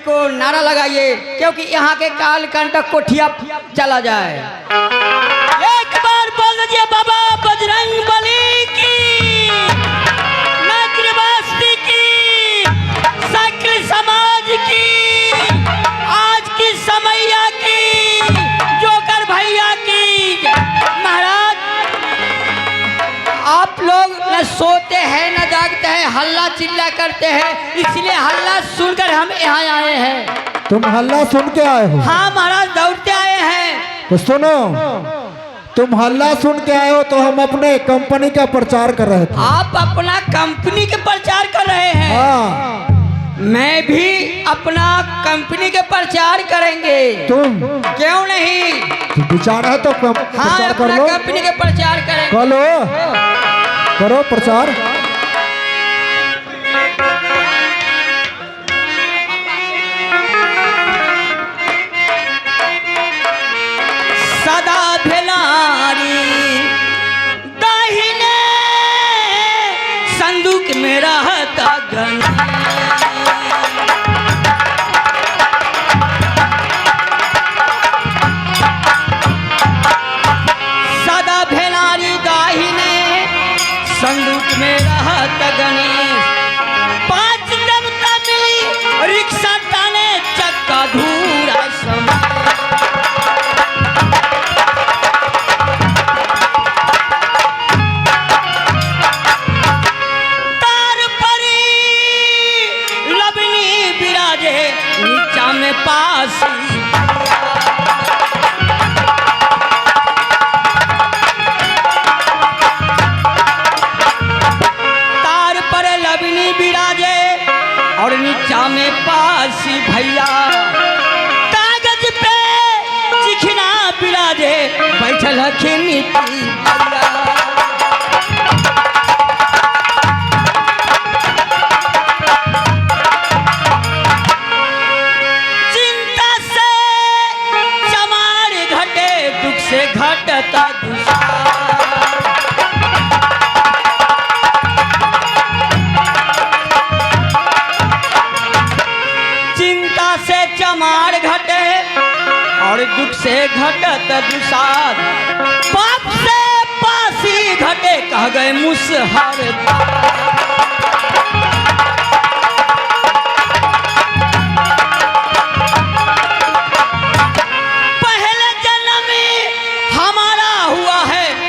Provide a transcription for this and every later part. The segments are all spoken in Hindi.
को नारा लगाइए, क्योंकि यहाँ के काल कंटक कोठिया चला जाए। एक बार बोल दीजिए बाबा बजरंग बली की, नगरवासी की, सकल समाज की, आज की समैया की, जोकर भैया की। महाराज आप लोग न सोते हैं न जागते हैं, हल्ला चिल्ला करते हैं, इसलिए हल्ला सुनकर हम यहाँ आए हैं। तुम हल्ला सुन के आए हो? हाँ महाराज, दौड़ते आए हैं। तो सुनो, तुम हल्ला सुन के आए हो तो हम अपने कंपनी का प्रचार कर रहे थे। आप अपना कंपनी के प्रचार कर रहे हैं? हाँ। मैं भी अपना कंपनी के प्रचार करेंगे। तुम क्यों नहीं? विचार है तो हाँ, प्रचार कर अपना लो। कंपनी के प्रचार करेंगे। करो प्रचार। सदा भेलारी दाहिने संदूक में रहता गन, सदा भेलारी दाहिने संदूक में रहता गणेश। 5 देवता मिली रिक्शा टाने चक्का धूरा समय, नीचा में पासी। तार पर लवनी बिराजे और नीचा में पासी भैया, कागज पे चिखना बिराजे बैठल हखिन भैया। घटता चिंता से चमार घटे और दुख से घटत दुसाद, पाप से पासी घटे कह गए मुसहर।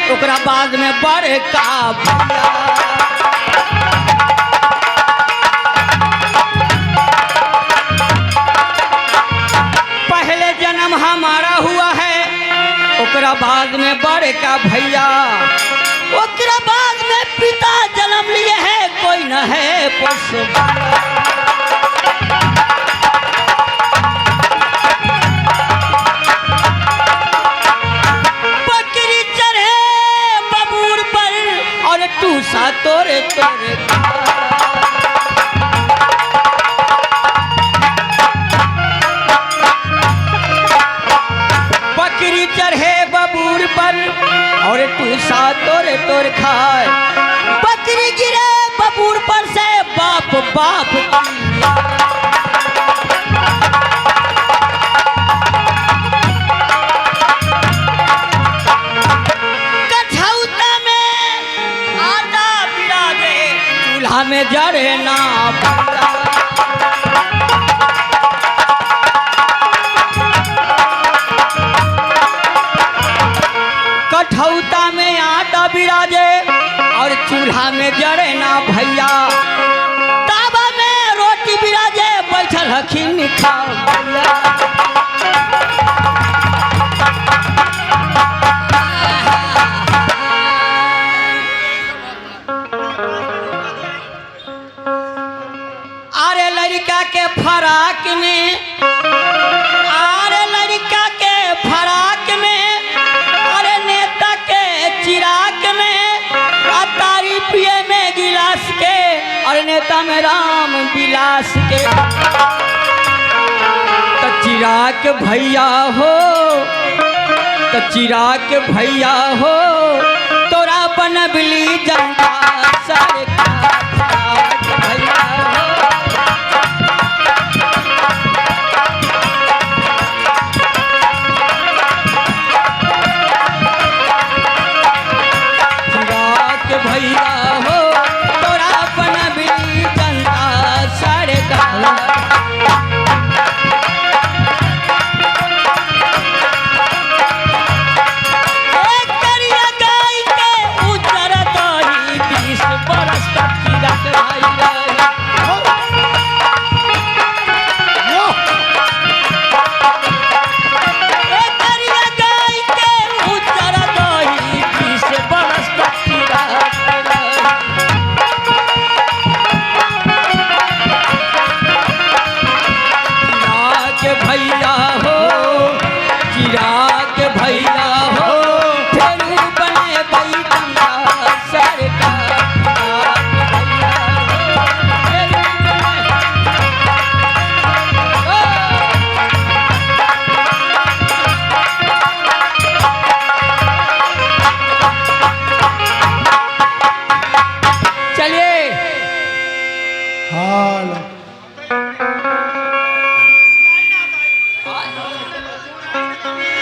ओकरा बाद में बड़का पहले जन्म हमारा हुआ है, ओकरा बाद में बड़का भैया, ओकरा बाद में पिता जन्म लिए है, कोई न है पशु। टूसा तोरे तोरे बकरी चढ़े बबूर पर और टूसा तोरे तोरे खाए, बकरी गिरे बबूर पर से बाप बाप। में जड़े ना कठौता में आटा बिराजे और चूल्हा में जड़े ना भैया, तावा में रोटी बिराजे बैठल हखिन खाओ। लड़का के फराक में, अरे लड़का के फराक में, अरे नेता के चिराग में, तारी पिए में गिलास के, और नेता में राम विलास के। तो चिराग भैया हो, तो चिराग भैया हो, तोरा बनबली जनता सरकार भैया हो।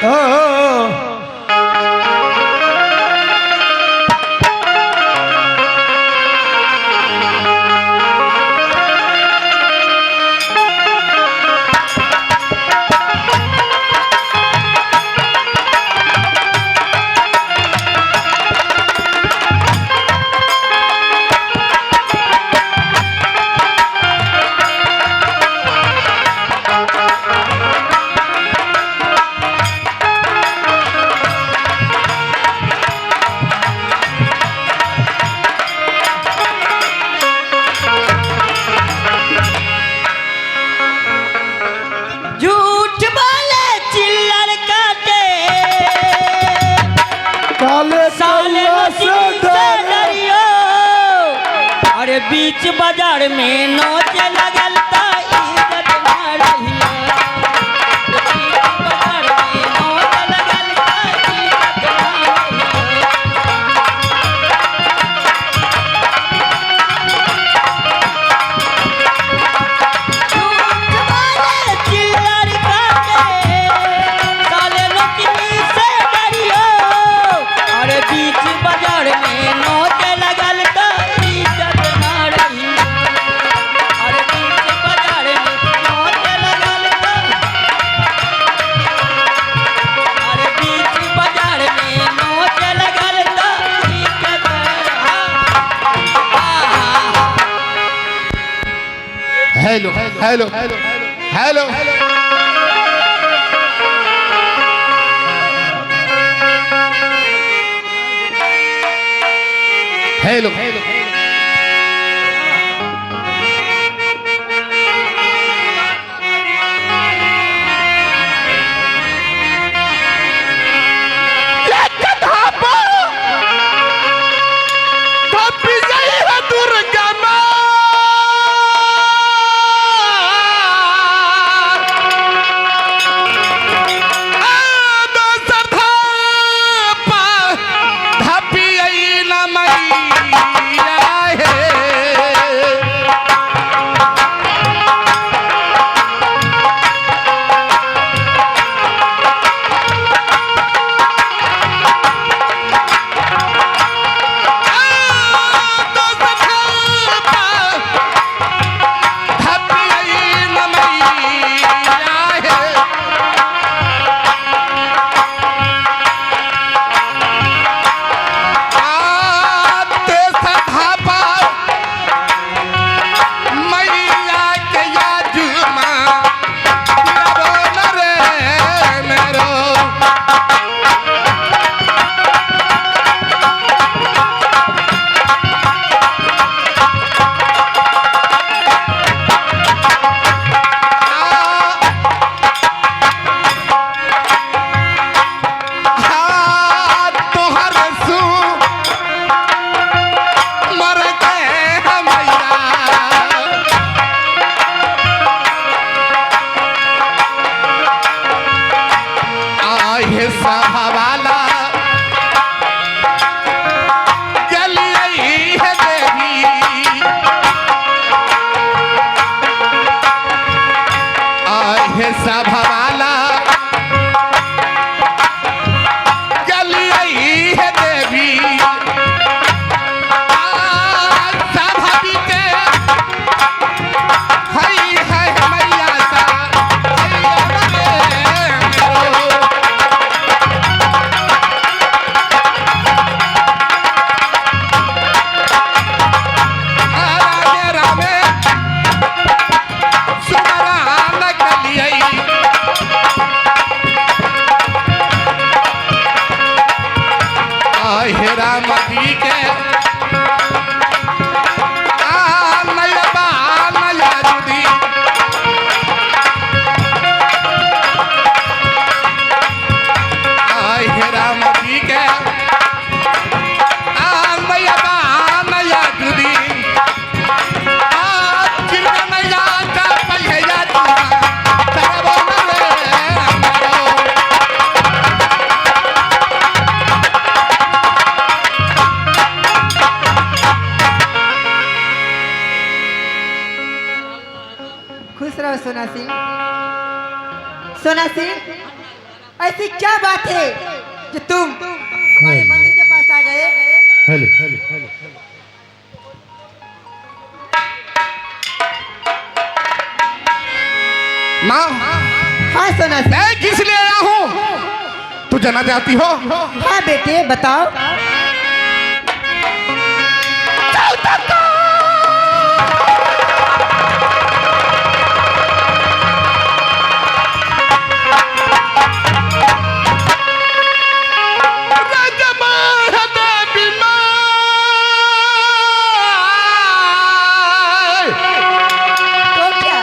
ओ, झूठ बोले चिल्लर काटे काले साले कौआ से नसीब से डरे। डरियो। अरे बीच बाजार में नोच लगल त इज्जत ना रहियो। बीच बाजार में नोच लगल त इज्जत ना रहियो। झूठ बोले चिल्लर काटे साले नसीब से डरियो। अरे बीच बाजार में नोच लगल त इज्जत ना रहियो। अरे बीच बाजार में नोच लगल त अरे बीच बाजार में नोच लगल त इज्जत हेलो हेलो हेलो हेलो खुश रहो सोना सिंह। सोना सिंह ऐसी क्या बात है कि तुम हमारे मंदिर के पास आ गए? हेलो माँ हाँ सोना सिंह। मैं किस लिए आया हूँ तू जाना चाहती हो? हाँ बेटे बताओ। तो क्या?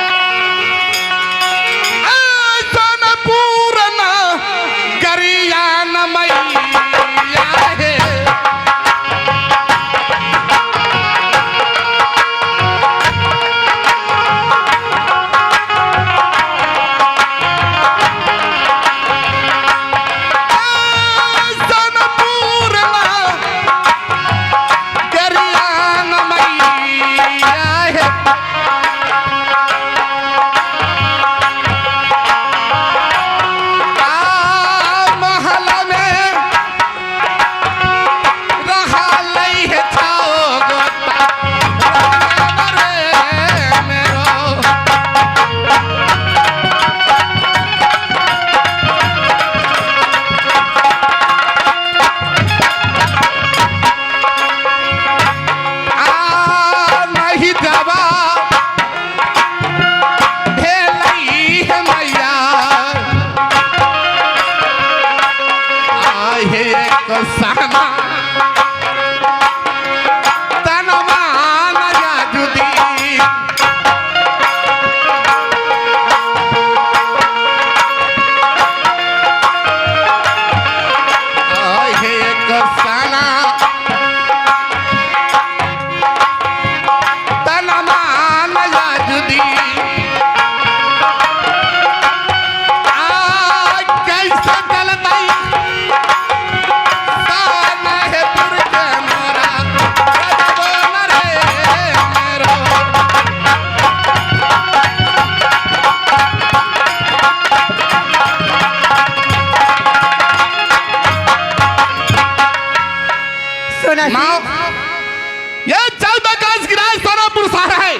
ये 14 काज की राज सोनापुर शहर है।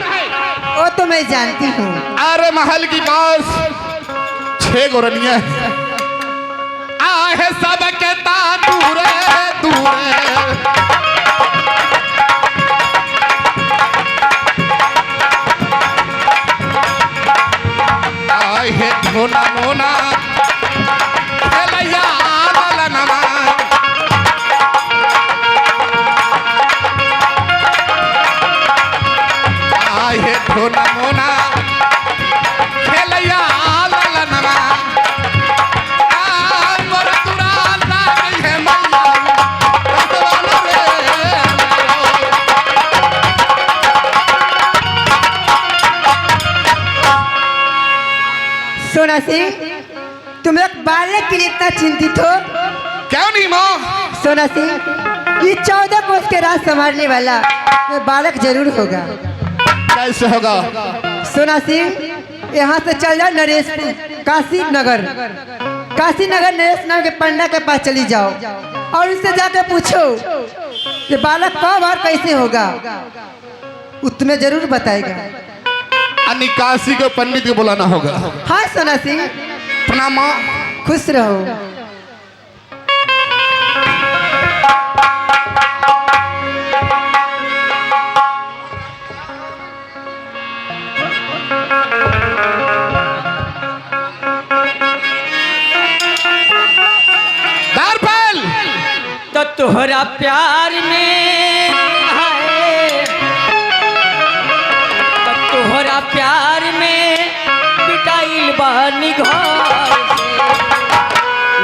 वो तो मैं जानती हूँ। अरे महल की पास 6 गोरनिया है। आहे सब कहता दूरे दूरे आहे धोना मोना खेलैया ललनमा आहे धोना मोना खेलैया ललनमा मोर दुराल लागे है मैया रतवाल रे सोना सिंह, तुम एक बालक के लिए इतना चिंतित हो? क्यों नहीं माँ? सोना सिंह, ये 14 कोस के राज संभालने वाला ये बालक जरूर होगा। कैसे होगा? सोना सिंह, यहाँ से चल जाओ नरेशपुर काशी नगर नरेश नाम के पंडा के पास चली जाओ और उससे जाकर पूछो कि बालक कब और कैसे होगा, वो तुम्हें जरूर बताएगा। निकासी को पंडित को बुलाना होगा। हाँ सोना सिंह, प्रणाम माँ। खुश रहो। तो तोहरा प्यार में है, तो तोहरा प्यार में पिटाइल बानी घर से,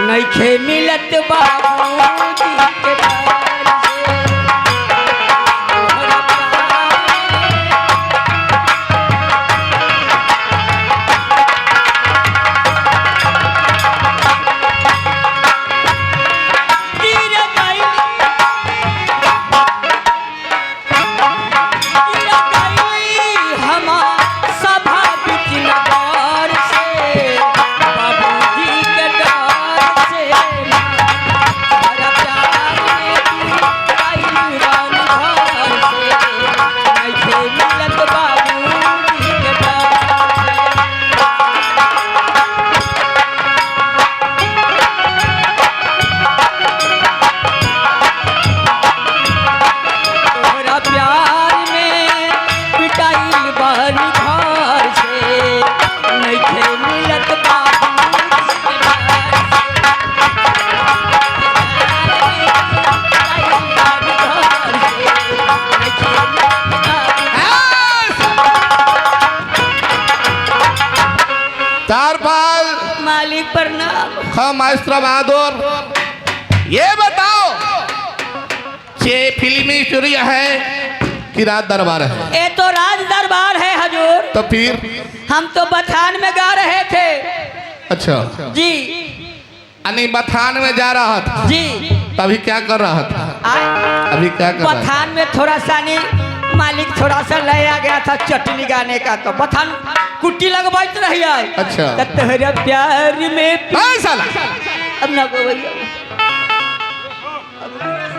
नइखे मिलत बाबूजी के प्यार से। तोहरा सभा बिच नगर से बाबूजी के डर गोपाल। मालिक प्रणाम। हाँ मास्टर बहादुर, ये बताओ ये फिल्मी स्टोरी है कि राज दरबार है? ये तो राज दरबार है हजूर। तो फिर हम तो बथान में गा रहे थे। अच्छा जी यानी बथान में जा रहा था? जी। तभी क्या कर रहा था? अभी क्या कर रहा था? बथान में थोड़ा सा नहीं मालिक थोड़ा सा ले आ गया था चटनी गाने का, तो बथान कुट्टी लगवाइत रही है। अच्छा। तेरे प्यार में साला अब ना को भैया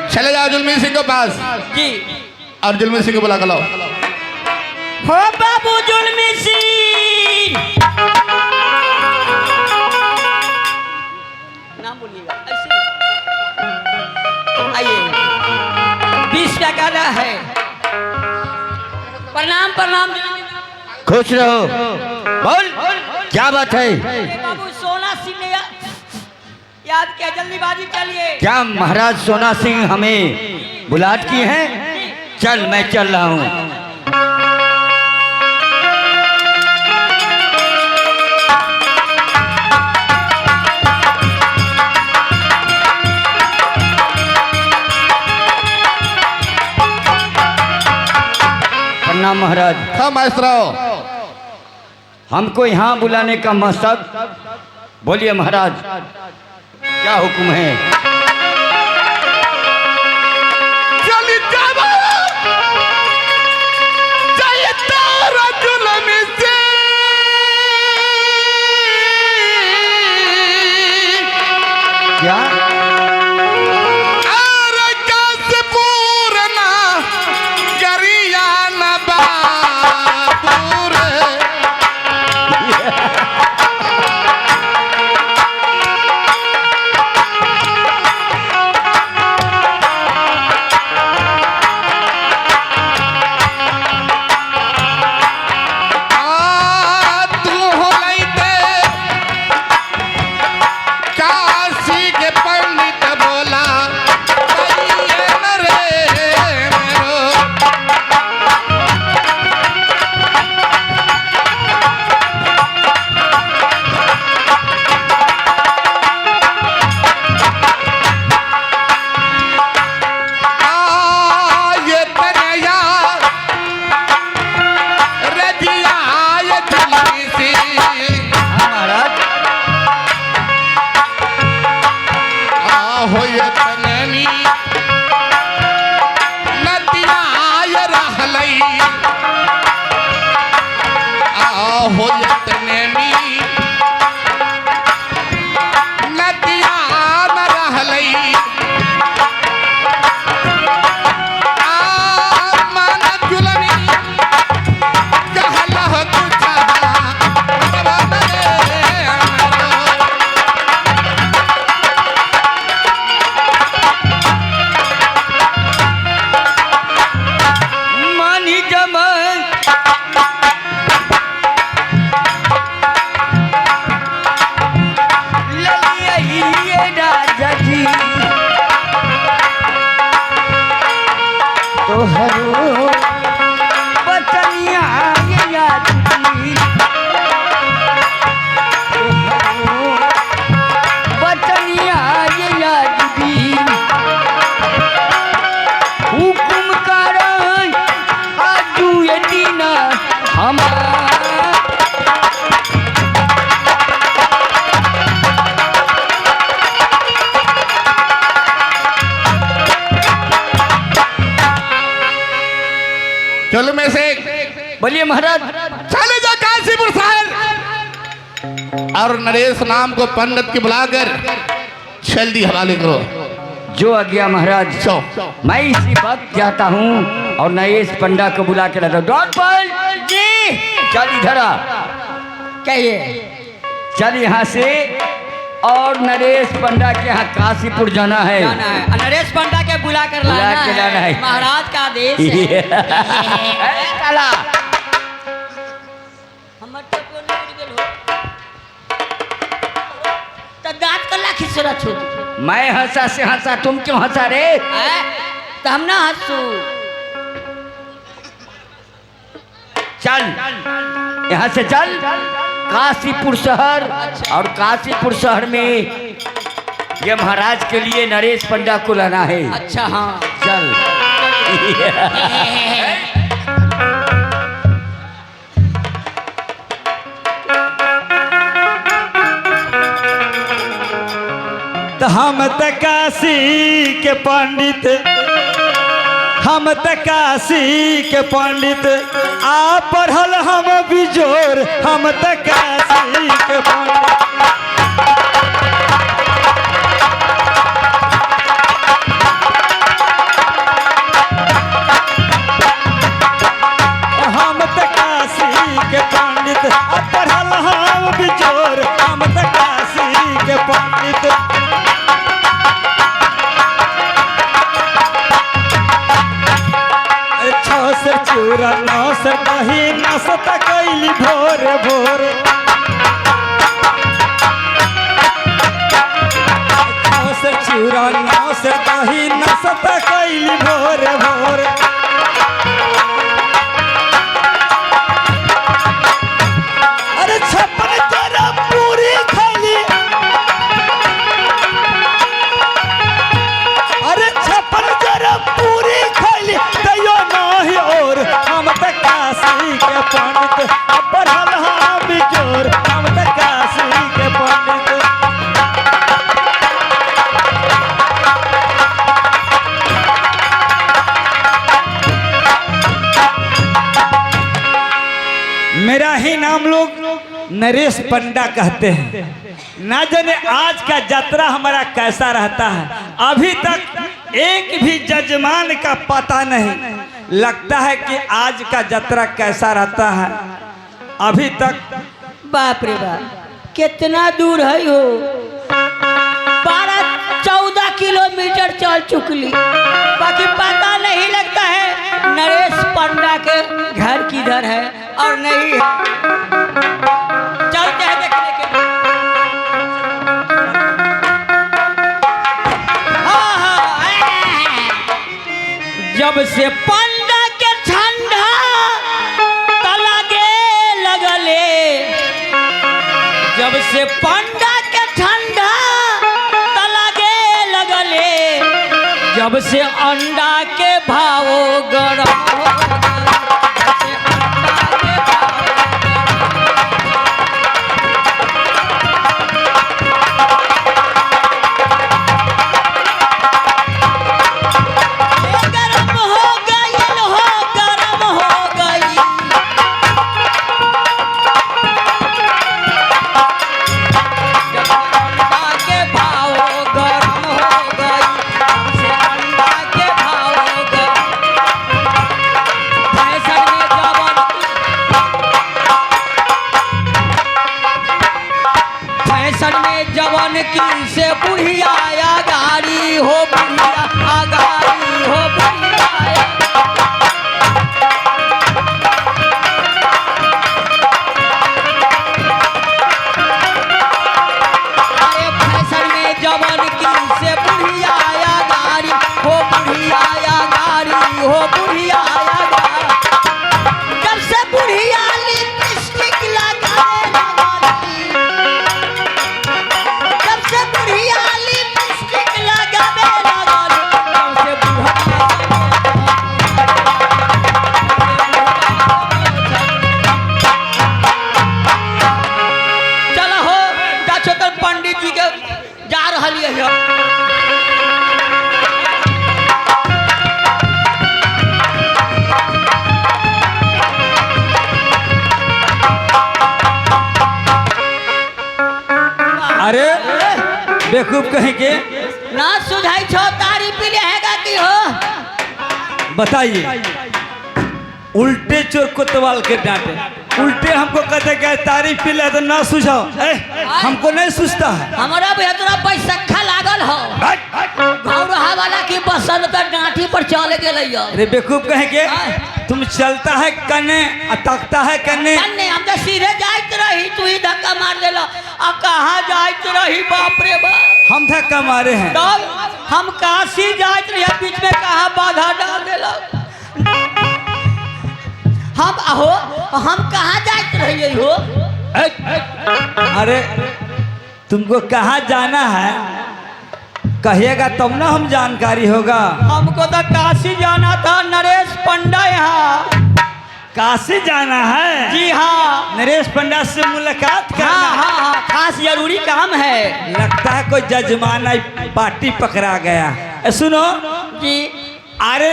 चले जाओ जुलमी सिंह के पास जी। और जुलमी सिंह को बुला कर लाओ। हो बाबू जुलमी सिंह, नाम बोलिएगा ऐसे। आइए 20 का गाना है। प्रणाम प्रणाम। खुश रहो। बोल क्या बात है? बाबू सोना सिंह ने याद किया, जल्दीबाजी चलिए। क्या महाराज सोना सिंह हमें बुलाट की हैं? चल मैं चल रहा हूँ। प्रणाम महाराज। हाँ मास्टरो, हमको यहाँ बुलाने का मकसद बोलिए महाराज, क्या हुक्म है? चली जाओ चाहिए तारा जुलमी से क्या अरे कैसे पूरना गरिया न बाबूर। तू हो गई ते काशी के पंडित बोला भैया न रे मेरो। ये तनया रजिया ये जुलमी सी। हाँ महाराज। हो ये तननी नदिया ये रहलई। हो ये तननी नदिया न रहलई। मन जुलमी कहला कुछ जवाब रे हमरो। मानी जमन ललिया राजा जी तोहरो बचनिया ये याद की। तोहरो बचनिया ये याद की। हुकुम करन आजू ये दिन हमार। चलो में से बोलिए महाराज। चले जा काशीपुर शहर और नरेश नाम को पंडित की बुलाकर जल्दी हवाले करो। जो आज्ञा महाराज। चो मैं इसी वक्त जाता हूँ और नरेश पंडा को बुला के लाता हूँ। डॉक्टर जी चल इधर आ। कहिए। चल यहाँ से और नरेश पंडा के यहाँ काशीपुर जाना है। जाना है नरेश पंडा के बुला कर बुला के लाना है। महाराज का आदेश है। चला हमर तो कोन उड़ गेल हो त दांत कल्ला खिसरा छोड़। मैं हंसा से हंसा, तुम क्यों हंसा रे? तो हम ना हंसू। चल यहाँ से चल। काशीपुर शहर, और काशीपुर शहर में ये महाराज के लिए नरेश पंडा को लाना है। अच्छा हाँ चल। तो हम त काशी के पंडित, हम त काशी के पंडित, आ पढ़ल हम बिजोर, हम त काशी के पंडित। हम त काशी के पंडित, आ पढ़ल हम बिजोर, हम त काशी के पंडित। से चूरा नौ से दही नसता कैली भोर भोर, से चूरा नौ से दही नसता कैली भोर भोर। अरे छप्पन जरा पूरी खैली, अरे छप्पन जरा पूरी खैली, तैयो नहीं और हम त काशी के पंडित, पढ़ल हम बिजोर, हम त काशी के पंडित। मेरा ही नाम लोग नरेश पंडा कहते हैं। ना जाने आज का यात्रा हमारा कैसा रहता है, अभी तक एक भी जजमान का पता नहीं। लगता है कि आज का यात्रा कैसा रहता है अभी तक। बाप रे बाप कितना दूर है हो, 12-14 किलोमीटर चल चुकली, बाकी पता नहीं लगता है नरेश पंडा के घर किधर है और नहीं है। चलते हैं देखने के लिए। हाँ हाँ जब से पंडा के ठंडा तलागे लगले, जब से पंडा के ठंडा तलागे लगले, जब से अंडा के भाव गरम हो गए, जब से अंडा के भाव गरम हो गई, गरम हो गई। जब अंडा के भाव गरम हो गई, जब से अंडा के भाव गरम, फैशन में जवन फैशन में जवन की से बुढ़िया गाड़ी हो, बुढ़िया गाड़ी हो, बुढ़िया अरे फैशन में जवन की से बुढ़िया गाड़ी हो, बुढ़िया गाड़ी हो, बुढ़िया गाड़ी। जब से बुढ़िया लिपस्टिक लगाने लगली, जब से बुढ़िया लिपस्टिक लगावे लगली, तब से चलो हो दाचोतर पंडित जी के जा रहली है। अरे बेवकूफ कहीं के, ना सुझाई छो तारी पी रहेगा कि हो। बताइए उल्टे चोर कोतवाल के डांटे, उल्टे हमको कहते क्या तारीफ पी ले तो ना सुझाओ। हमको नहीं सुझता है। हमारा भी तोरा पैसा लागल हो, घौरहा वाला की बसन तो डांठी पर चल गेलै। अरे बेवकूफ कहे के, तुम चलता है कने तकता है कने, कन्ने हम तो सीधे जाइत रही, तू ही धक्का मार देला। अब कहाँ जाइत रही, बाप रे बाप। हम धक्का मारे हैं। तब हम काशी जाइत रही, बीच में कहाँ बाधा डाल देला। हम अहो हम कहाँ जाइत रही हो, अरे तुमको कहाँ जाना है कहिएगा तब ना हम जानकारी होगा। हमको तो काशी जाना था, नरेश पंडा यहाँ। काशी जाना है? जी हाँ। नरेश पंडा से मुलाकात करना? हाँ हाँ हाँ, खास जरूरी काम है। लगता है कोई जजमाना पार्टी पकड़ा गया। सुनो जी। अरे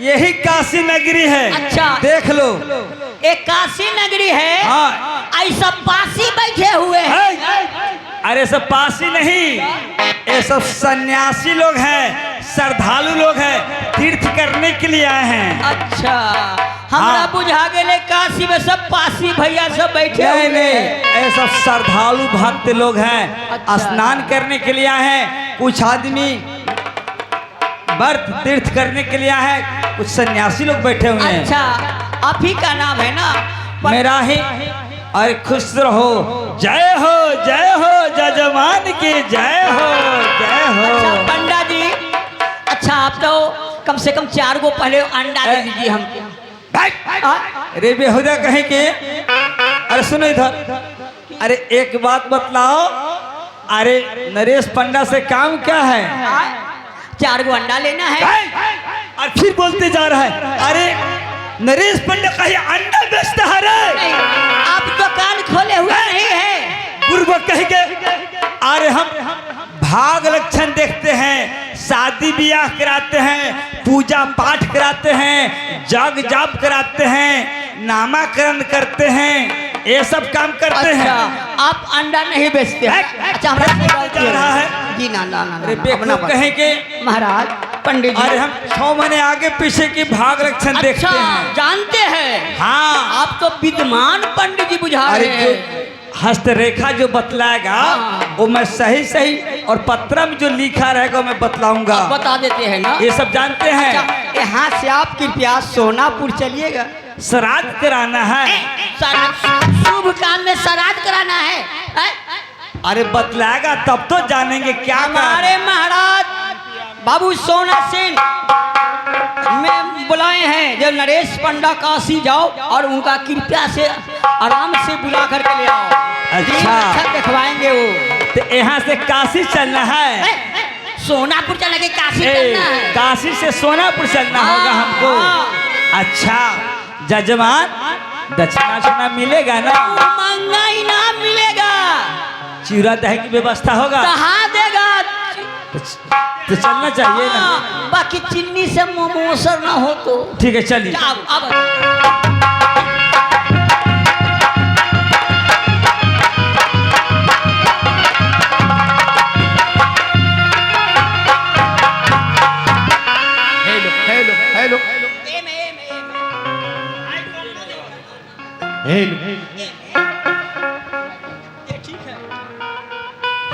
यही काशी नगरी है। अच्छा। देख लो। एक काशी नगरी है। हाँ। ऐसा पासी बैठे हुए हैं। अरे सब पासी नहीं, ये सब सन्यासी लोग हैं, श्रद्धालु लोग हैं, तीर्थ करने के लिए आए हैं। अच्छा, हमरा हाँ। बुझा गए काशी में सब पासी भैया सब बैठे नहीं हुए हैं। नहीं, ये सब श्रद्धालु भक्त लोग हैं। अच्छा। स्नान करने के लिए आए हैं, कुछ आदमी व्रत तीर्थ करने के लिए आए हैं, कुछ सन्यासी लोग बैठे हुए हैं। अच्छा, आप ही का नाम है ना? मेरा ही। अरे खुश रहो। जय हो जजमान की जय हो जय हो। अच्छा पंडा जी, अच्छा आप तो कम से कम 4 गो पहले अंडा दे दीजिए हमको। अरे बेहुदा कहे के। अरे सुनो इधर। अरे एक बात बतलाओ, अरे नरेश पंडा से काम क्या है? 4 गो अंडा लेना है। और फिर बोलते जा रहा है अरे नरेश पंडा कहीं अंडा बेचता है रे? नहीं, आप दुकान खोले हुए नहीं है। पूर्व कह के। अरे हम भाग लक्षण देखते हैं, शादी ब्याह कराते हैं, पूजा पाठ कराते हैं, जग जाप कराते हैं, नामाकरण करते हैं, ये सब काम करते अच्छा, हैं। आप अंडा नहीं बेचते हैं? अच्छा हमरा से गलती जा रहा है। जी ना ना ना, अरे ना, बेवकूफ अपना कहें के। महाराज पंडित जी। अरे हम 6 महीने आगे पीछे की भाग लक्षण देखते अच्छा, हैं। जानते हैं? हाँ। आप तो विद्वान पंडित जी बुझा अरे रहे जो हैं। हस्तरेखा जो बतलाएगा हाँ। वो मैं सही सही, और पत्र में जो लिखा रहेगा मैं बतलाऊंगा। आप बता देते हैं ना? ये सब जानते हैं। अच्छा, यहाँ से आप कृपया सोनापुर चलिएगा। श्राद्ध कराना है। श्राद्ध, शुभ काम में श्राद्ध कराना है। अरे बतलाएगा तब तो जानेंगे क्या हमारे महाराज बाबू सोना सेन में बुलाए हैं, जो नरेश पंडा काशी जाओ और उनका कृपया से आराम से बुला करके ले आओ। अच्छा। दिखवाएंगे वो। तो यहाँ से काशी चलना है? सोनापुर चला के काशी चलना है। काशी से सोनापुर चलना होगा हमको। हाँ। अच्छा जजमान, दक्षिणा सोना मिलेगा ना? महंगा इनाम मिलेगा। चूरा दही की व्यवस्था होगा? कहाँ देगा? तो चलना चाहिए ना। हाँ, बाकी चिन्नी से मोमोसर ना हो तो ठीक है चलिए। अब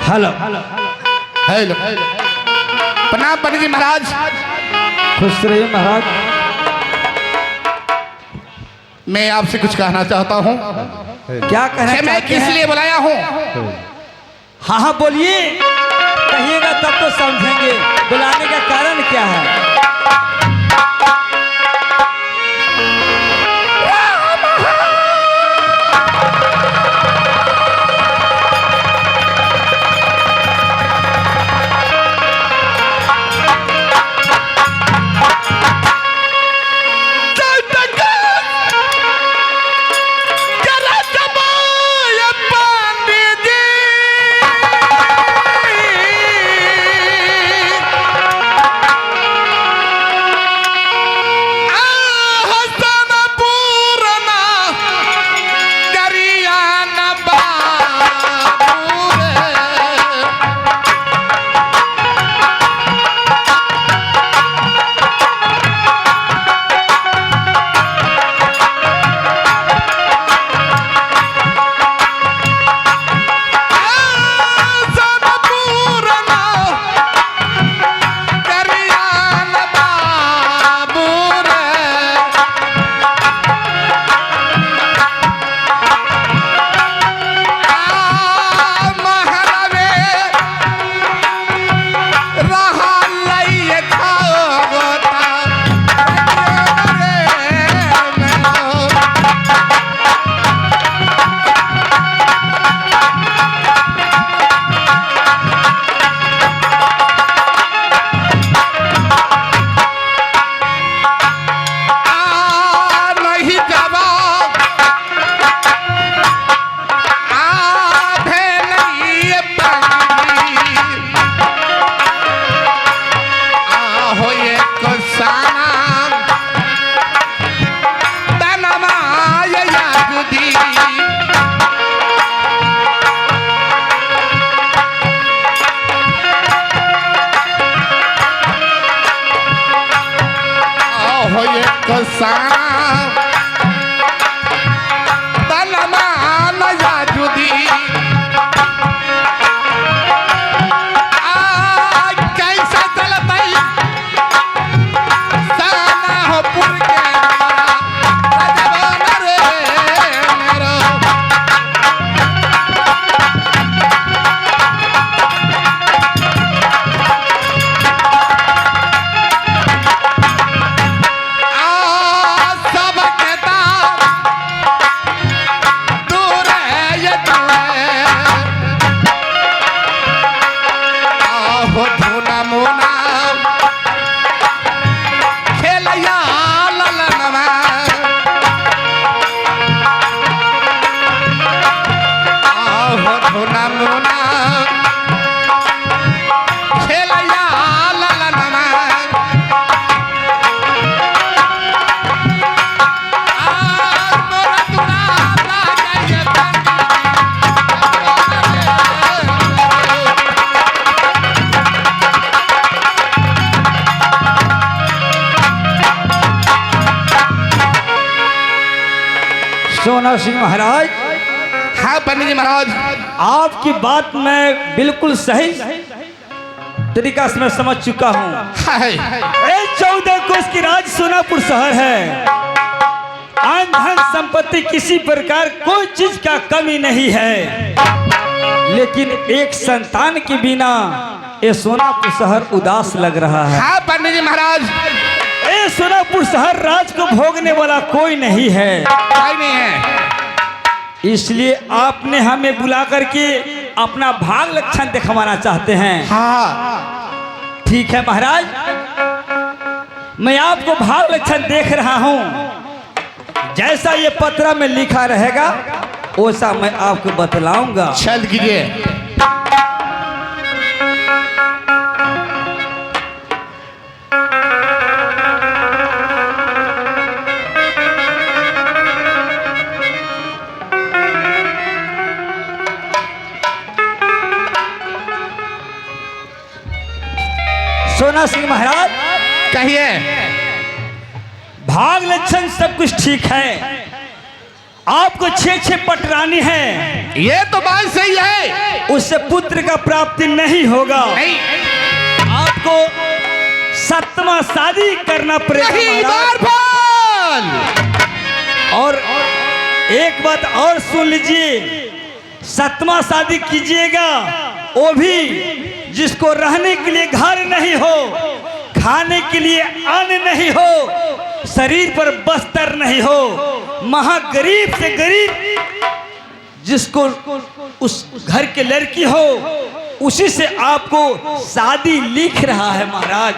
हेलो हेलो हेलो हेलो प्रणाम पंडित जी महाराज। खुश रहिए महाराज। मैं आपसे कुछ कहना चाहता हूँ। क्या कहना मैं चाहते किस हैं? लिए बुलाया हूँ? हाँ हाँ बोलिए, कहिएगा तब तो समझेंगे बुलाने का कारण क्या है। साना तनमा नया जुदी कैसा चलतई साना हो पुर के रजवान रे मेरो सब कहता दूर है ये आहो धुना मुना खेलया ललनवा आहो धुना मुना खेलया ललनवा सोना सिंह महाराज, हाँ पंडित जी महाराज, आपकी बात मैं बिल्कुल सही तरीका से मैं समझ चुका हूँ। हाय 14 कोस की राज सोनापुर शहर है। आन धन संपत्ति किसी प्रकार कोई चीज का कमी नहीं है, लेकिन एक संतान के बिना ये सोनापुर शहर उदास लग रहा है। हाँ पंडित जी महाराज, ये सोनापुर शहर राज को भोगने वाला कोई नहीं है, कोई नहीं है। इसलिए आपने हमें बुला करके अपना भाग लक्षण दिखवाना चाहते हैं। हाँ ठीक है महाराज, मैं आपको भाग लक्षण देख रहा हूँ। जैसा ये पत्रा में लिखा रहेगा वैसा मैं आपको बतलाऊंगा। चल कीजिए। सोना सिंह महाराज, कहिए। भाग लक्षण सब कुछ ठीक है। आपको 6 पटरानी है, ये तो बात सही है। उससे पुत्र का प्राप्ति नहीं होगा। नहीं आपको 7वां शादी करना पड़ेगा नहीं महाराज। बार और एक बात और सुन लीजिए, 7वां शादी कीजिएगा वो भी जिसको रहने के लिए घर नहीं हो, खाने के लिए अन्न नहीं हो, शरीर पर बस्तर नहीं हो, महागरीब से गरीब जिसको उस घर के लड़की हो, उसी से आपको शादी लिख रहा है महाराज।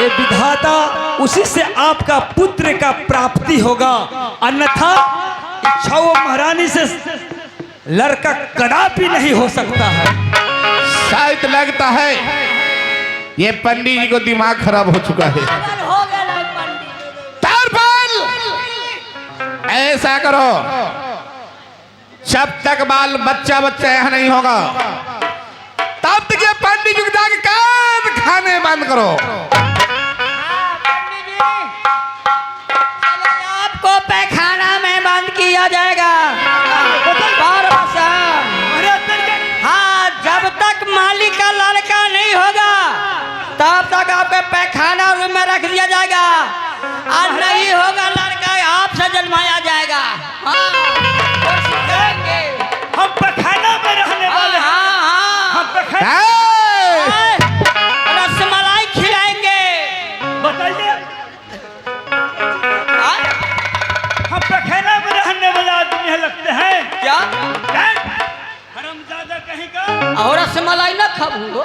ये विधाता उसी से आपका पुत्र का प्राप्ति होगा, अन्यथा इच्छाओं महारानी से लड़का कदापि नहीं हो सकता है। शायद लगता है ये पंडित जी को दिमाग खराब हो चुका है। हो गया पंडित। तारपाल, ऐसा करो, जब तक बाल बच्चा यहाँ नहीं होगा तब तक ये पंडित जी को जाके कान खाने बंद करो। आपको पैखाना में बंद किया जाएगा। हाँ, जब तक मालिक का लड़का नहीं होगा तब तक आपके पैखाना रूम में रख दिया जाएगा, और नहीं होगा लड़का आपसे जन्माया जाएगा। हाँ, तो सीखेंगे। हम पैखाना में रहने वाले हैं। हाँ हाँ, हम पैखाना रसमलाई खिलाएंगे। बताइए, हाँ? हम पैखाना में रहने वाले आदमी हैं लगते हैं क्या? हरामजादा कहीं का। और रसमलाई ना खाऊंगा।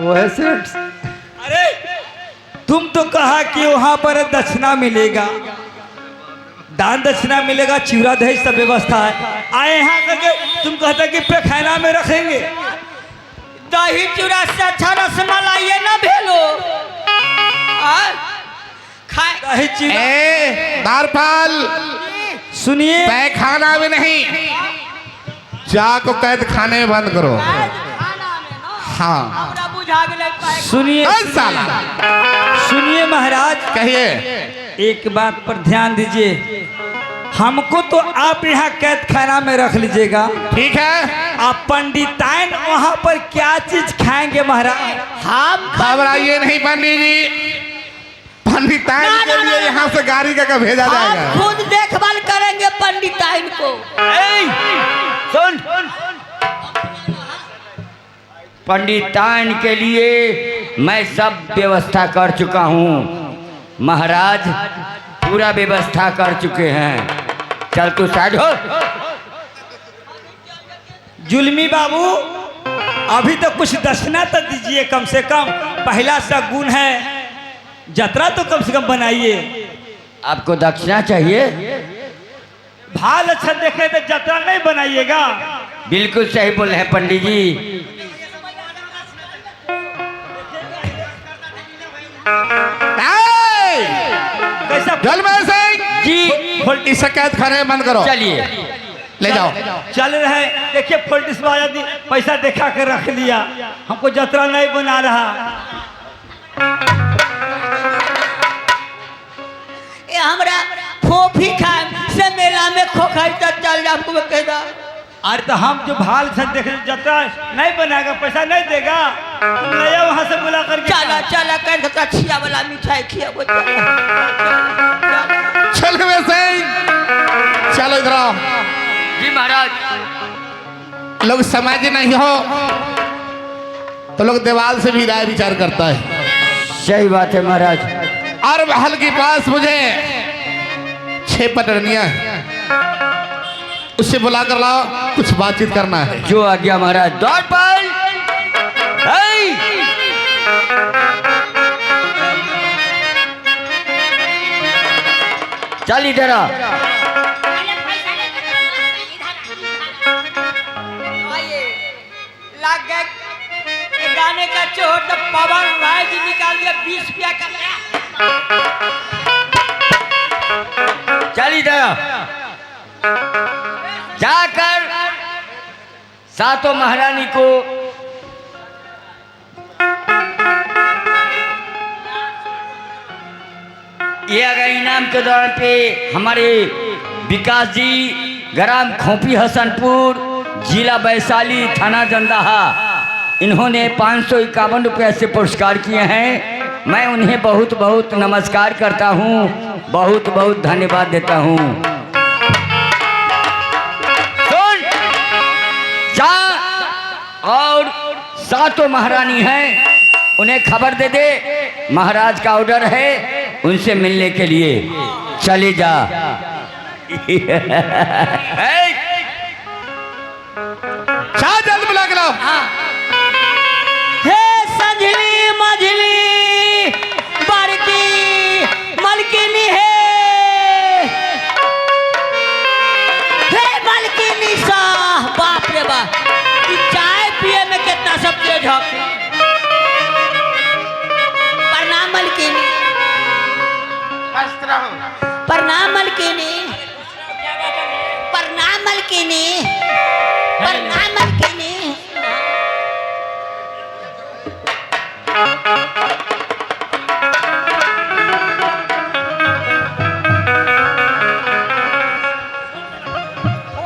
वैसे अरे तुम तो कहा कि वहां पर दक्षिणा मिलेगा, दान दक्षिणा मिलेगा, चिवड़ा दही सब व्यवस्था है। आए यहाँ करके तुम कहते कि पैखाना में रखेंगे। दही चूड़ा से अच्छा रसमलाई ना भेलो। खाए दही चिवड़ा तारपाल, सुनिए, पैखाना में नहीं, जाको कैद खाने में बंद करो। हाँ बुझा गेलै। सुनिए, साला सुनिए महाराज, कहिए। एक बात पर ध्यान दीजिए, हमको तो आप यहाँ कैद खाना में रख लीजिएगा, ठीक है। आप पंडिताइन वहाँ पर क्या चीज खाएंगे महाराज? हम घबराइए नहीं पंडित जी, पंडिताइन ना, के ना, लिए ना, यहाँ से गाड़ी का भेजा हम जाएगा। खुद देखभाल करेंगे पंडिताइन को। ए, सुन, पंडिताइन के लिए मैं सब व्यवस्था कर चुका हूँ महाराज, पूरा व्यवस्था कर चुके हैं। चल तू साइड हो। जुल्मी बाबू, अभी तो कुछ दक्षिणा तो दीजिए कम से कम, पहला शगुन है, जतरा तो कम से कम बनाइए। आपको दक्षिणा चाहिए? भाल अच्छा देखे तो जतरा नहीं बनाइएगा? बिल्कुल सही बोले हैं पंडित जी। कैसा जलमय सिंह जी, इस कैद खाने में बंद करो, चलिए ले जाओ। चल रहे? देखिए पुलिस वाला पैसा देखा कर रख लिया, हमको जतरा नहीं बना रहा। ये हमरा फोफी खाए से मेला में खोखाई तो चल जा, हमको कहता। अरे तो हम जो भाल से देख जतरा नहीं बनाएगा, पैसा नहीं देगा, तुम नया वहाँ से बुला करके चला चला कर तो खिया वाला मिठाई खिया वो जलमय सिंह चलो इधर आओ। जी महाराज। लोग समझ नहीं हो तो लोग दीवार से भी राय विचार करता है। सही बात है महाराज। और महल के पास मुझे 6 पटरनियां हैं, उससे बुला कर लाओ, कुछ बातचीत करना है। जो आ गया महाराज। दौड़ पर चल इधर आ। लग गए ये गाने का चोट, तो पवन भाई जी निकाल दिया 20 रुपया का। चल इधर आ। जाकर सातों महारानी को ये अगर इनाम के दौरान पे हमारे विकास जी, ग्राम खोपी हसनपुर, जिला वैशाली, थाना जंदाहा, इन्होंने 551 रुपये से पुरस्कार किए हैं। मैं उन्हें बहुत बहुत नमस्कार करता हूँ, बहुत बहुत धन्यवाद देता हूँ। सुन, जा और सातों महारानी हैं, उन्हें खबर दे दे, महाराज का ऑर्डर है उनसे मिलने के लिए। चले जा। जल्द बुला के लाओ। हे संजली मझली बड़की मलकिनी हे मलकिनी साह, बाप रे बाप, ई चाय पिए में कितना सब तेज हो। प्रणाम मलकिनी, प्रणाम मलकिनी, प्रणाम मलकिनी, प्रणाम मलकिनी।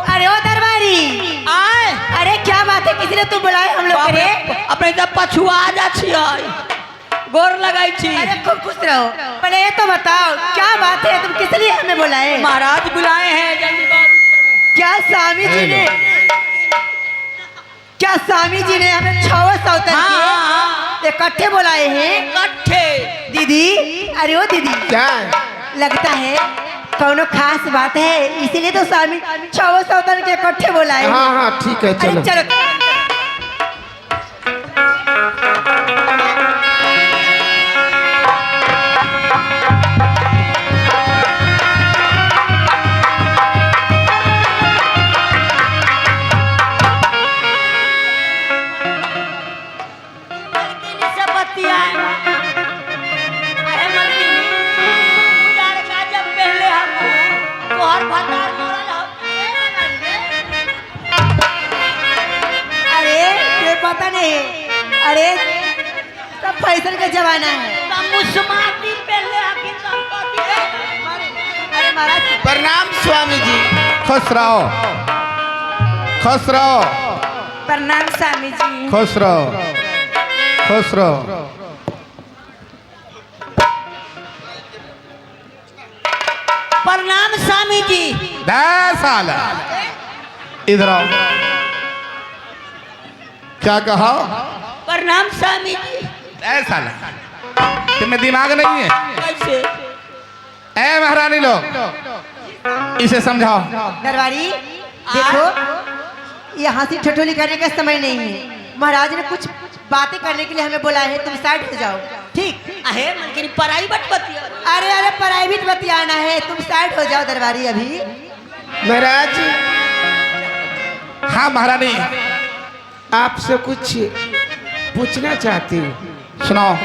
अरे ओ दरबारी, आए अरे क्या बात है, किसी ने तुम बुलाए हम लोग रे? अपने जब पछुआ जा छियै, गोर लगाई छी। अरे खूब खुश रहो। पहले ये तो बताओ क्या बात है, तुम किस लिए हमें बुलाए? महाराज बुलाए हैं, जल्दी बात। क्या स्वामी जी ने, क्या स्वामी जी ने हमें 6 सौतन हाँ, के इकट्ठे बुलाए हैं? इकट्ठे। दीदी, अरे ओ दीदी, क्या लगता है कौनो खास बात है, इसीलिए तो स्वामी 6 सौतन के इकट्ठे बुलाए हैं। हाँ हाँ ठीक है, अरे चलो। चलो। मलकिनी से बतियाए। अरे मलकिनी, उजार का जब पहले हम तोहर भतार मरल हो। अरे ये पता नहीं, अरे सब फैशन का जमाना है। तब मुस्माती पहले आके संपत्ति महाराज। प्रणाम स्वामी जी। खुश रहो, खुश रहो, प्रणाम स्वामी जी। खुश रहो, खुश रहो। प्रणाम स्वामी जी। 10 साल इधर आओ। क्या कहा? प्रणाम स्वामी जी। 10 साल तुम्हें दिमाग नहीं है? कैसे? ए महारानी लोग, इसे समझाओ। दरबारी देखो, यहाँ से ठठोली करने का समय नहीं है। महाराज ने कुछ बातें करने के लिए हमें बुलाया है, तुम साइड हो जाओ। ठीक? आहे मलकिनी प्राइवेट बतिया। अरे अरे प्राइवेट बतियाना है, तुम साइड हो जाओ दरबारी अभी। महाराज हाँ महारानी, आपसे कुछ पूछना चाहती हूँ। सुनाओ।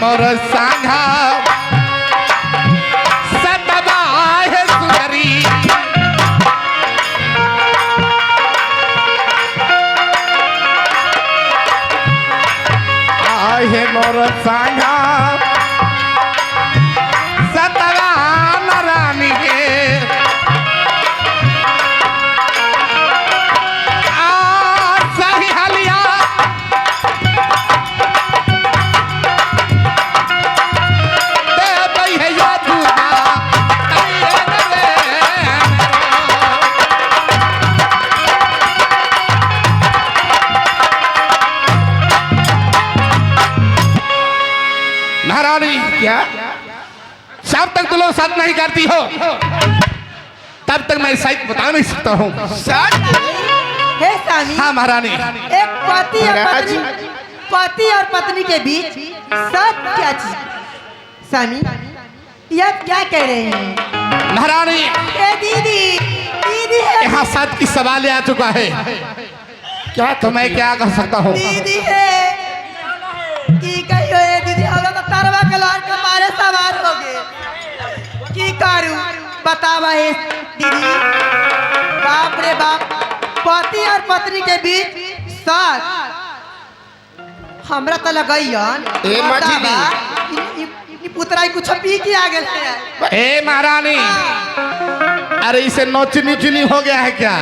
मोर सांघा सदबा है सुंदरी आहे मोर सांघा सदबा नारानी के सही हालिया दे भाई है या दूधा महारानी क्या? जब तक तुम लोग सच नहीं करती हो तब तक मैं सच बता नहीं सकता हूँ। सच? हे स्वामी, हाँ महारानी। एक पति और पत्नी के बीच सच क्या चीज? स्वामी, यह क्या कह रहे हैं? महारानी ए दीदी, दीदी है, यहाँ सच की सवाल आ चुका है। क्या तो मैं क्या कर सकता हूँ? दीदी है की कहियो ए दीदी, हम तो तरवा के लौट के मारे सवार हो गए। की करूं बतावा हे दीदी? बाप रे बाप, पति और पत्नी के बीच सच हमरा तो लगैयन। ए मछली, पुतराई कुछ पी के आ गेल है। ए महारानी, अरे इसे नोचनी चुनी हो गया है क्या?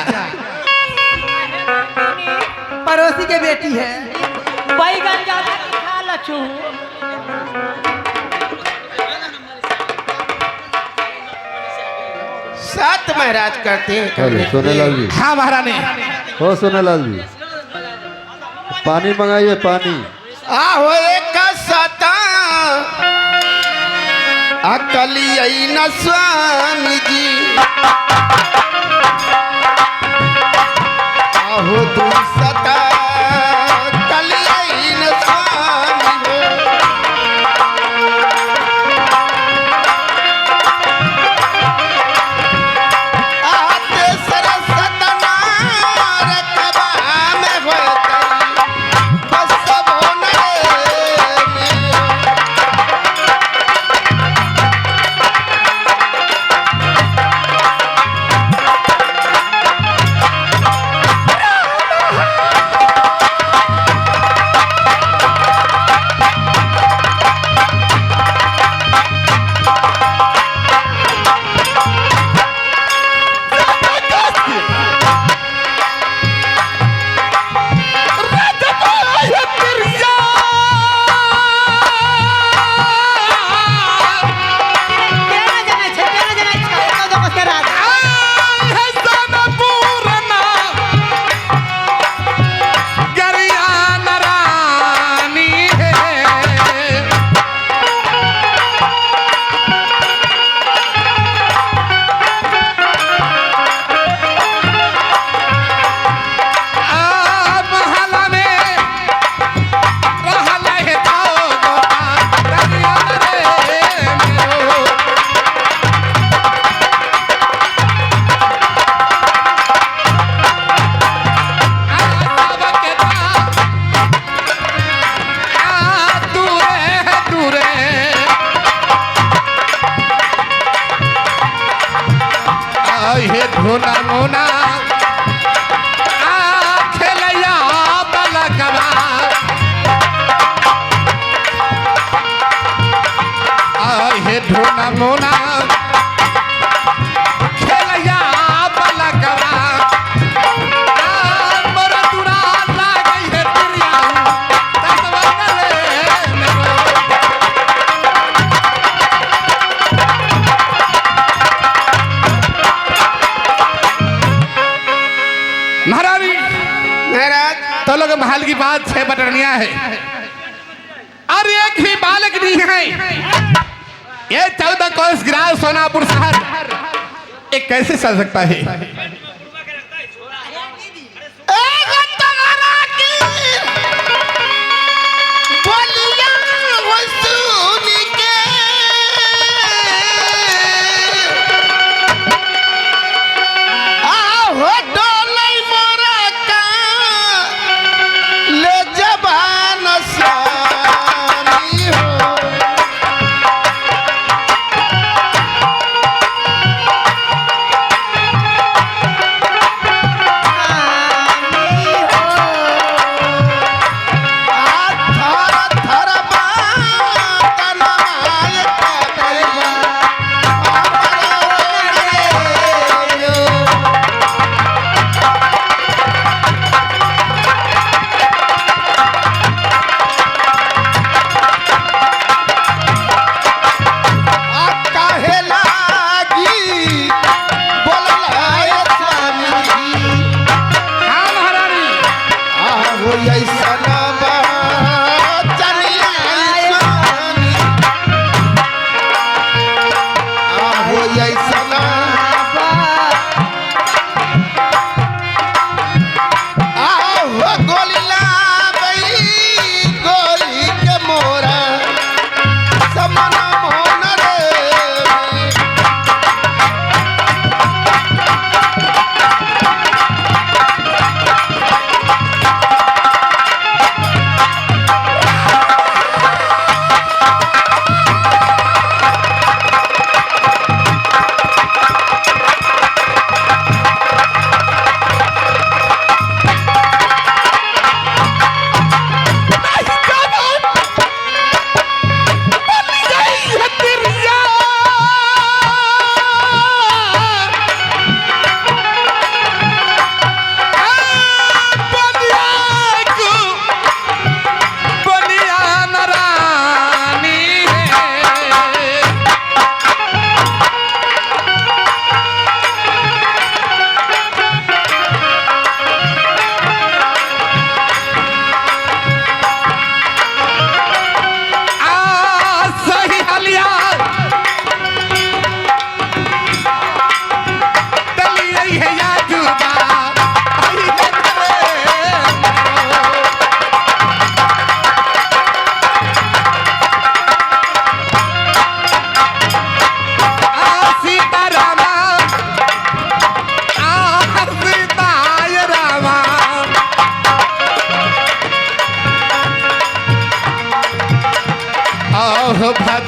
पड़ोसी के बेटी है। बैगन ज्यादा खा लचू। सत महाराज करते हैं। हेलो सोनेलाल जी। हाँ महारानी। हो सोनेलाल जी, पानी मंगाइए पानी। आहो एक सता अकली न स्वामी जी, आहो तू सता कली न स्वामी हो। आते सरसत नार कबा में होतई, बस सब होने में। धोना मोना खेलैया बलकवा, हे धोना मोना खेलैया बलकवा, मोर दुरा लागै है तिरिया तसवा ले मेरो। महारानी महाराज तो लोग महल की बात 6 बटनिया है और एक ही बालक नहीं है। ये 14 कोस ग्राम सोनापुर शहर एक कैसे चल सकता है?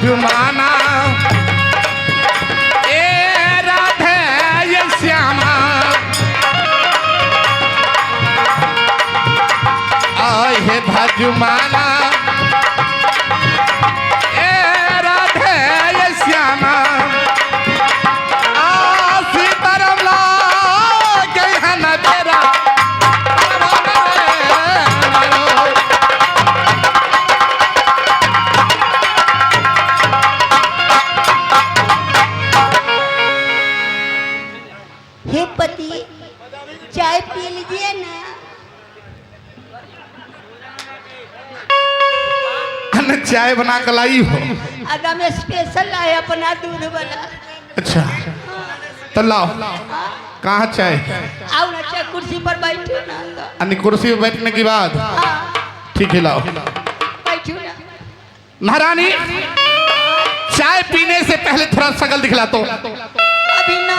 भजुमाना ए राधे ये श्यामा आए हे भजुमाना ए राधे ये श्यामा सीताराम ला गई है न तेरा हे पति चाय पी लीजिए ना। चाय बना कर लाई हो। अगर मैं स्पेशल लाए अपना दूध वाला। अच्छा तो लाओ कहाँ चाय आओ ना चाय कुर्सी पर बैठो ना। अन्य कुर्सी पर बैठने के बाद ठीक है लाओ बैठो ना। महारानी चाय पीने से पहले थोड़ा शकल दिखला तो। अभी ना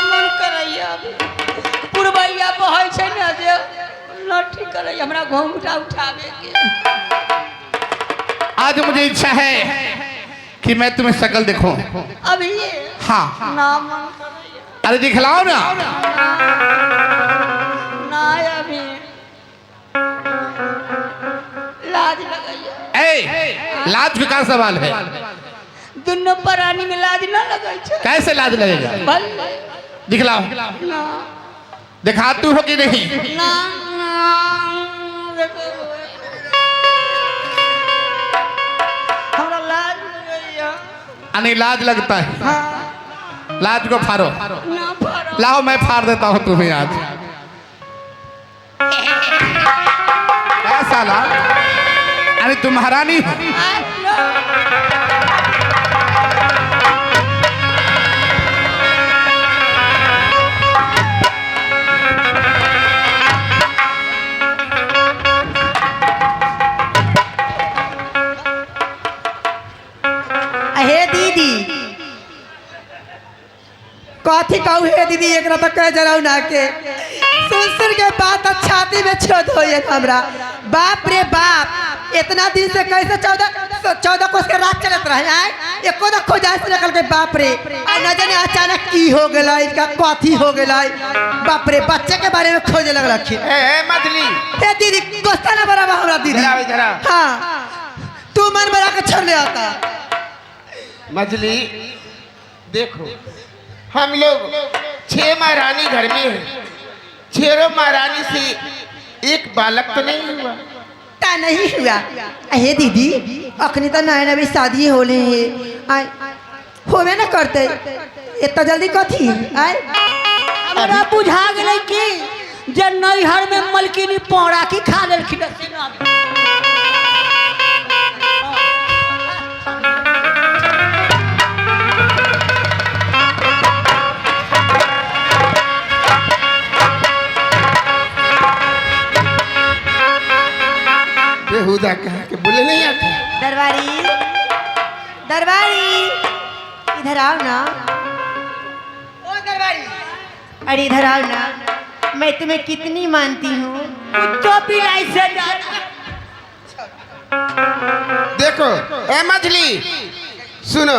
मन करैया पुरबैया बहै छै ना जे लठी करैया हमरा घूंघटा उठावे के। आज मुझे इच्छा है कि मैं तुम्हें शकल देखूं। अभी ये हाँ ना मन करैया। अरे दिखलाओ ना। ना अभी लाज लगैया। ए लाज का क्या सवाल है? दोनों प्राणी में लाज ना लगै छै। कैसे लाज लगेगा? भले दिखलाओ ना दिखातू हो कि नहीं? ना हमरा लाज लगैया। अने लाज लगता है। हाँ लाज को फाड़ो। ना फाड़ो। लाओ मैं फाड़ देता हूँ तुम्हें आज। ऐसा ला अरे तुम महारानी हो। हे दीदी कथी कहू हे दीदी एक तो कह जराऊ ना के सुन के बात छाती में छेद हो हमरा। बाप रे बाप इतना दिन से कैसे 14 कोस के रात चलत रहे आए एको तो खोजा से निकल के बाप रे आ न जाने अचानक की हो गेला इनका कथी हो गेला बाप रे बच्चे के बारे में खोजे लग रखी। ए मछली हे दीदी गोस्ता ना बराबर हमरा दीदी। जरा हाँ तू मन बना के छोड़ ले आता। मछली देखो हम लोग 6 महारानी घर में है। 6 महारानी से एक बालक तो नहीं हुआ। ता नहीं हुआ। हे दीदी अखनी तो नया नवी शादी होले है होवे ना करते इतना जल्दी कथी आए। हमरा बुझा गेलै कि जे नैहर में मलकिनी पौड़ा की खा लेलखिन। बेहुदा कहा के बोले नहीं आते। दरबारी दरबारी इधर आओ ना। ओ दरबारी अरे इधर आओ ना। मैं तुम्हें कितनी मानती हूँ। तो पिलाई से ज्यादा। देखो ए मछली सुनो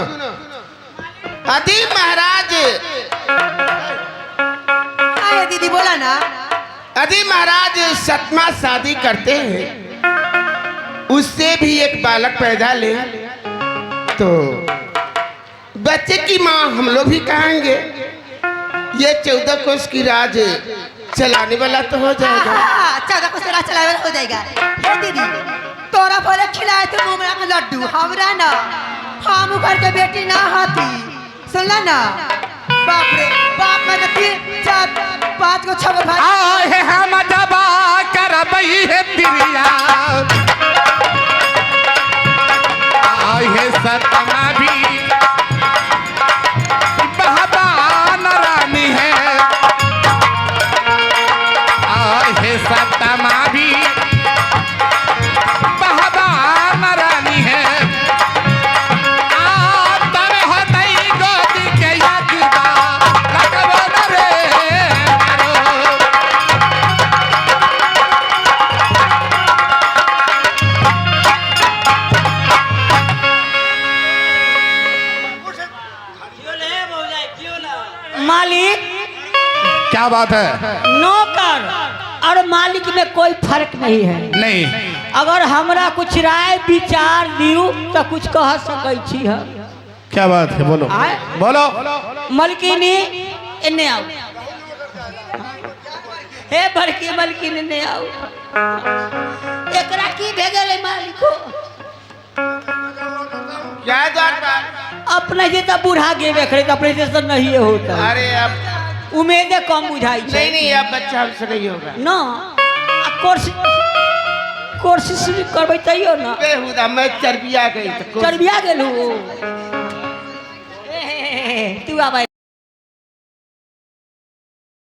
अति महाराज आए दीदी बोला ना। अति महाराज 7वां शादी करते हैं उससे भी एक बालक पैदा ले तो बच्चे की माँ हम लोग भी कहेंगे। ये 14 कोस की राज चलाने वाला तो हो जाएगा। 14 कोस राज चलाने वाला हो जाएगा। हे दीदी तोरा पहले खिलाए थे मुमरा का लड्डू हमरा ना हम घर के बेटी ना हाथी सुनला ना। बाप रे बाप मैं 3 4 5 को 6 भाई आहे हम जबा करबई है तिरिया आहे सतना भी बहबा नारानी है आहे सतना भी बहबा नारानी है तब होतई गोदी के यजदा लगबो न रे क्या बात है? नौकर और मालिक में कोई फर्क नहीं है। नहीं, अगर हमरा कुछ राय विचार दियो तो कुछ कह सकै छी हम। क्या बात है? बोलो आए? बोलो। मलकिनी इन्ने आओ। हे बड़की मलकिनी इन्ने आओ। एकरा की भेगल मालिको? क्या बात? अपने जे तो बूढ़ा गेबे करे तो अपने जैसा नहीं होता। अरे अब उम्मीदें कम बुझाई छे। नहीं नहीं, अब बच्चा हमसे नहीं होगा। ना कोशिश भी करबै तैयो ना। बेहुदा मैं चर्बिया गई तो चर्बिया गेलू। तू आबा